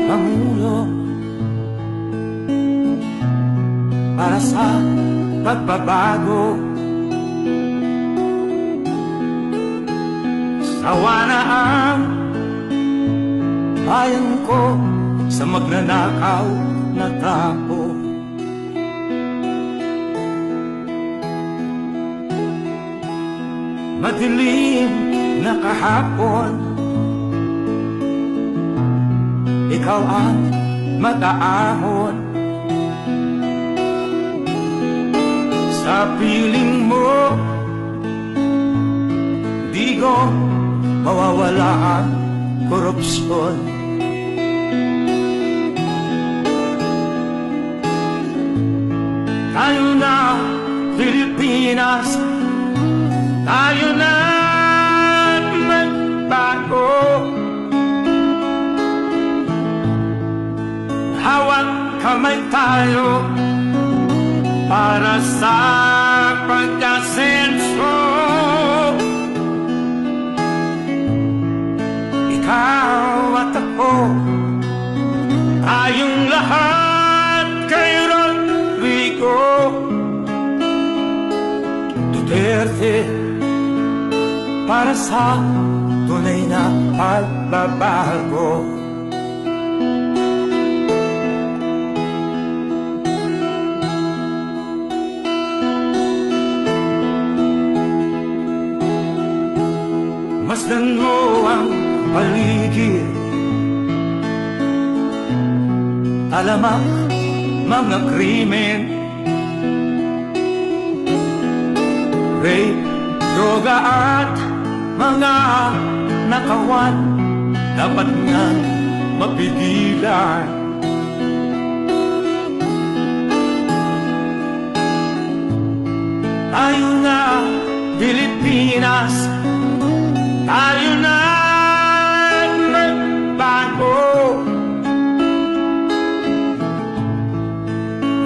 mamulo para sa pagbabago. Sawa na ang bayan ko sa magnanakaw na tao. Madilim na kahapon, ikaw ang mataahon. Sa piling mo, di ko mawawala ang korupsyon. Tayo na, Pilipinas, tayo na magbago. Hawak kamay tayo para sa pagkasenso. Ikaw at ako, tayong lahat kay Rodrigo Duterte, para sa tunay na pagbabago. Masdan mo ang paligid, alamak mga krimen, rape, droga at mga nakawan, dapat nga mapigilan. Tayo na, Pilipinas, tayo na magbago.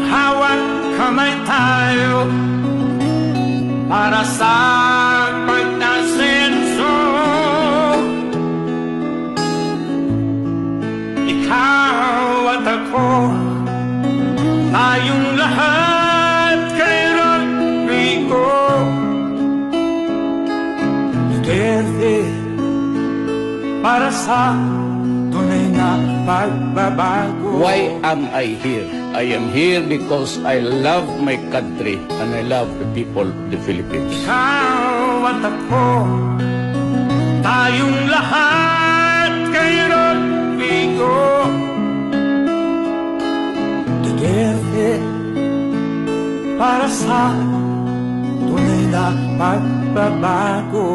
Hawak kamay tayo para sa pagkasenso. Ikaw at ako, tayong lahat kay Rodrigo Duterte, para sa tunay na pagbabago. Why am I here? I am here because I love my country and I love the people of the Philippines. Ikaw at ako, tayong lahat kay Rodrigo Duterte, para sa tunay na pagbabago.